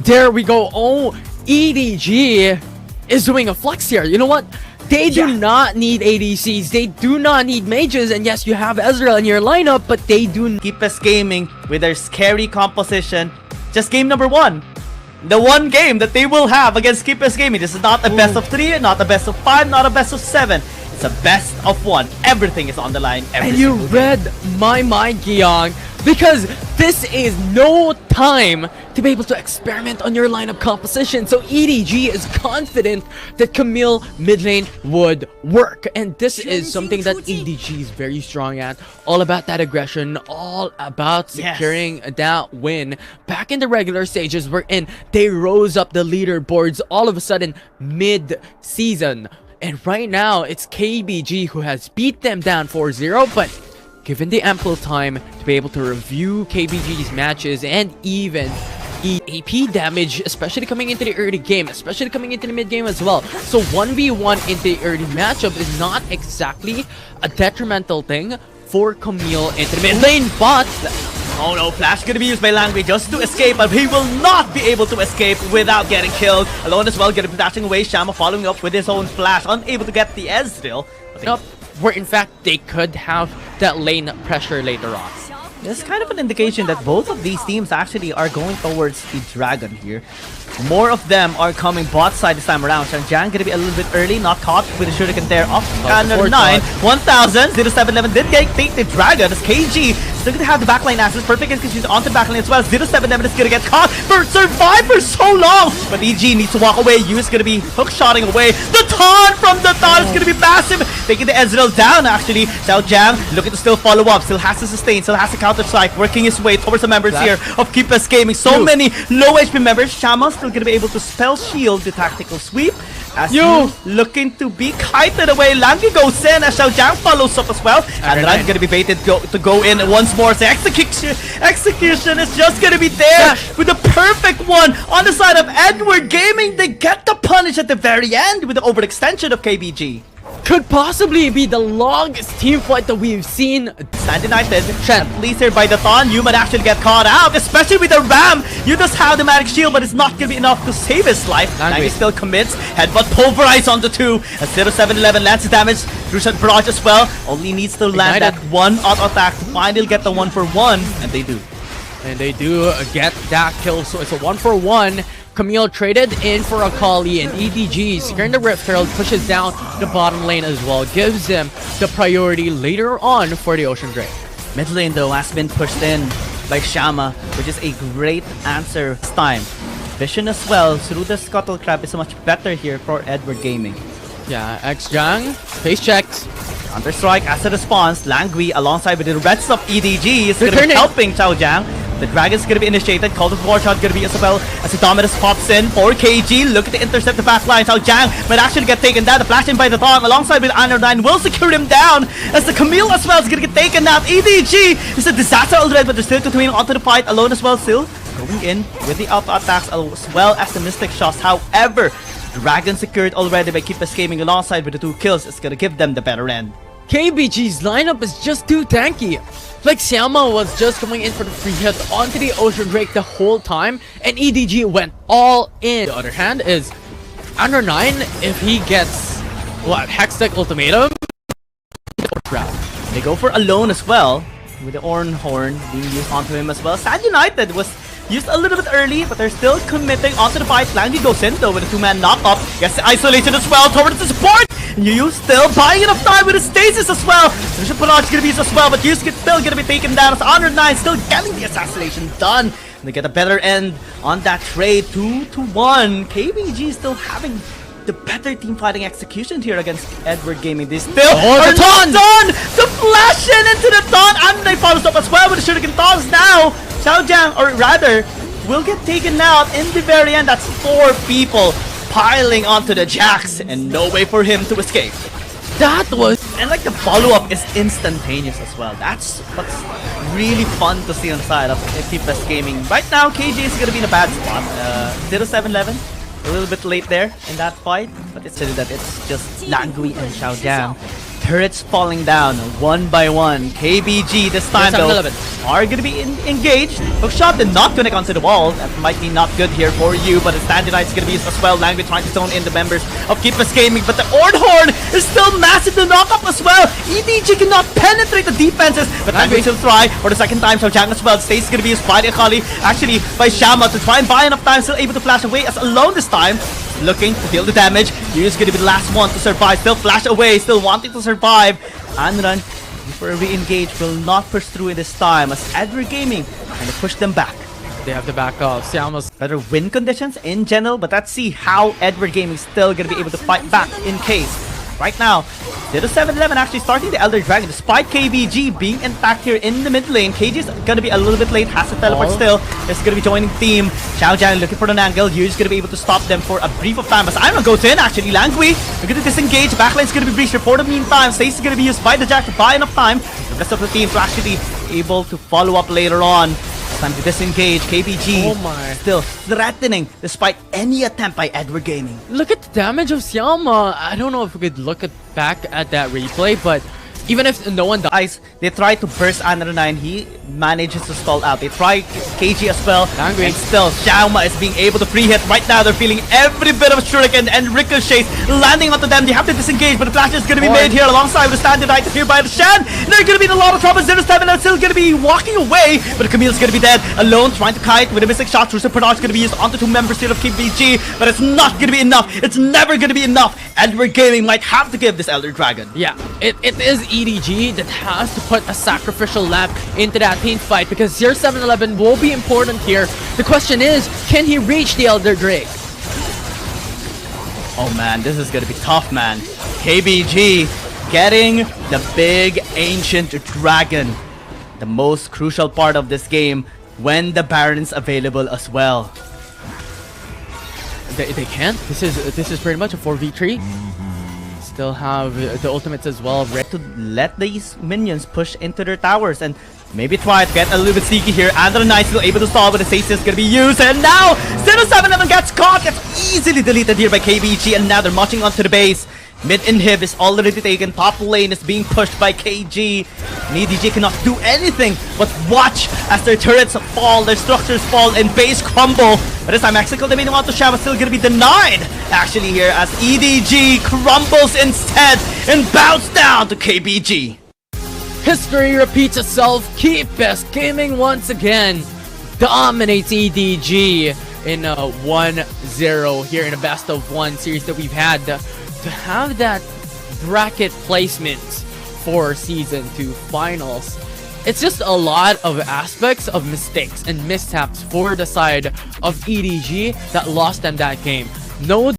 There we go. Oh, EDG is doing a flex here. You know what? They do not need ADCs. They do not need mages. And yes, you have Ezreal in your lineup, but they do Keep us gaming with their scary composition. Just game number 1. The one game that they will have against Keep Us Gaming. This is not a best of 3, not a best of 5, not a best of 7. It's a best of 1. Everything is on the line. And you read my mind, Giyang, because this is no time to be able to experiment on your lineup composition. So EDG is confident that Camille mid lane would work. And this is something that EDG is very strong at. All about that aggression, all about securing that win. Back in the regular stages, we're in. They rose up the leaderboards all of a sudden mid-season. And right now, it's KBG who has beat them down 4-0, but given the ample time to be able to review KBG's matches and even AP damage, especially coming into the early game, especially coming into the mid game as well. So 1v1 in the early matchup is not exactly a detrimental thing for Camille into the mid lane, but oh no, Flash gonna be used by Langui just to escape, but he will not be able to escape without getting killed. Alone as well, gonna be dashing away. Shama following up with his own Flash, unable to get the Ez still. Nope, where in fact they could have that lane pressure later on. This is kind of an indication that both of these teams actually are going towards the Dragon here. More of them are coming bot side this time around. Xianjiang gonna be a little bit early, not caught with the shuriken there off cannon 9. 1000, 0711 did take the Dragon as KG still gonna have the backline access. Perfect execution onto the backline as well. 0711 is gonna get caught for survive for so long. But EG needs to walk away. Yu is gonna be hook-shotting away. The taunt from the taunt is gonna be massive. Taking the Ezreal down actually. Xiaojiang looking to still follow up. Still has to sustain, still has to counter strike, working his way towards the members here of Keep Us Gaming. So many low HP members. Shama still gonna be able to spell shield the tactical sweep. As you looking to be kited away. Langi goes in as Xiaojiang follows up as well. And Ryan gonna be baited to go in once more. So execution is just gonna be there with the perfect one on the side of Edward Gaming. They get the punish at the very end with the overextension of KBG. Could possibly be the longest team fight that we've seen. Stand United, at least here by the Thon, you might actually get caught out, especially with the Ram. You just have the magic shield, but it's not gonna be enough to save his life. He still commits, headbutt pulverize on the 2. A 0711 lands damage, Crucial Barrage as well. Only needs to land that one auto attack to finally get the 1-for-1, and they do. And they do get that kill, so it's a 1-for-1. Camille traded in for Akali, and EDG securing the Rift Herald pushes down the bottom lane as well, gives them the priority later on for the Ocean Drake. Mid lane though has been pushed in by Shama, which is a great answer this time. Vision as well through the Scuttle Crab is much better here for Edward Gaming. Yeah, X-Jang, face checks. Counter-strike as a response. Langui alongside with the rest of EDG is going to be helping Xiaojiang. The Dragon's going to be initiated. Call to War Shot going to be as well as the Dominus pops in for KG. Look at the intercept the back line. Xiaojiang might actually get taken down. The flash in by the Thorn alongside with Honor 9 will secure him down as the Camille as well is going to get taken out. EDG is a disaster already, but they're still continuing onto the fight alone as well. Still going in with the auto attacks as well as the mystic shots. However, Dragon secured already by Keep Us Gaming alongside with the 2 kills. It's going to give them the better end. KBG's lineup is just too tanky. Like Xiaoma was just coming in for the free hit onto the Ocean Drake the whole time, and EDG went all in. The other hand is Under 9, if he gets what, Hextech Ultimatum, they go for Alone as well, with the Orn Horn being used onto him as well. Stand United was used a little bit early, but they're still committing onto the fight. Langi goes in though with a 2-man knock-up. Gets the isolation as well towards the support. Yu still buying enough time with his stasis as well. There's Palage gonna be used as well, but Yu's still gonna be taken down as Honor 9 still getting the assassination done. And they get a better end on that trade, 2-1. KBG still having the better team fighting execution here against Edward Gaming. They still are not done! The flash in into the Dawn, and they follows up as well with the Shuriken Tons now. Xiaojiang, or rather, will get taken out in the very end. That's 4 people piling onto the Jax, and no way for him to escape. That was... And like the follow-up is instantaneous as well. That's what's really fun to see on the side of Keep Us Gaming. Right now, KG is going to be in a bad spot. 0711, a little bit late there in that fight, but it's that it's just Langui and Xiaojiang turrets falling down one by one. KBG this time though are gonna be engaged. Hookshot did not connect onto the wall. That might be not good here for you, but the standardized is gonna be used as well. Language trying to zone in the members of Keep Us Gaming, but the Ordhorn is still massive to knock up as well. EDG cannot penetrate the defenses, but Language will try for the second time. So Jang as well. Stays is gonna be used by the Akali, actually by Shama to try and buy enough time. Still able to flash away as alone this time. Looking to deal the damage. He's gonna be the last one to survive. Still flash away, still wanting to survive. Anran for a re-engage will not push through in this time as Edward Gaming kind of push them back. They have to back off. Siama's better win conditions in general, but let's see how Edward Gaming still gonna be able to fight back in case. Right now, 7-11 actually starting the Elder Dragon despite KBG being intact here in the mid lane. KG is gonna be a little bit late, has to teleport still. Is gonna be joining team. Xiao Jiang looking for an angle. Yu's gonna be able to stop them for a brief of time. But Iron goes in actually. Langui, we're gonna disengage. Backline's gonna be breached for the meantime. Stace is gonna be used by the Jack to buy enough time. The rest of the team to actually able to follow up later on. Time to disengage. KBG still threatening despite any attempt by Edward Gaming. Look at the damage of Siama. I don't know if we could look back at that replay, but even if no one dies, they try to burst Anra 9. He manages to stall out. They try KG as well. Angry. And still, Xiaoma is being able to free hit. Right now, they're feeling every bit of shuriken and ricochets landing onto them. They have to disengage, but the flash is going to be made here alongside with the standard item here by the Shan. They're going to be in a lot of trouble. 0-7 are still going to be walking away, but Camille's going to be dead. Alone, trying to kite with a missing shot. Trucer Product is going to be used onto two members here of KBG, but it's not going to be enough. It's never going to be enough. Edward Gaming might have to give this Elder Dragon. Yeah, it is EDG that has to put a sacrificial lamp into that team fight because 7-11 will be important here. The question is, can he reach the Elder Drake? Oh man, this is gonna be tough, man. KBG getting the big ancient dragon. The most crucial part of this game when the Baron's available as well. They can't. This is pretty much a 4v3. Still have the ultimates as well. Ready to let these minions push into their towers and maybe try to get a little bit sneaky here. Andra Knight still able to stall, but the Stasis is going to be used. And now 0-7-11 gets caught. Gets easily deleted here by KBG. And now they're marching onto the base. Mid inhib is already taken. Top lane is being pushed by KG. And EDG cannot do anything but watch as their turrets fall, their structures fall, and base crumble. But this time, Mexico, the main one to Shava still going to be denied. Actually here as EDG crumbles instead and bounce down to KBG. History repeats itself. Keep Us Gaming once again dominates EDG in 1-0 here in a best of one series that we've had. To have that bracket placement for season 2 finals, it's just a lot of aspects of mistakes and mishaps for the side of EDG that lost them that game. No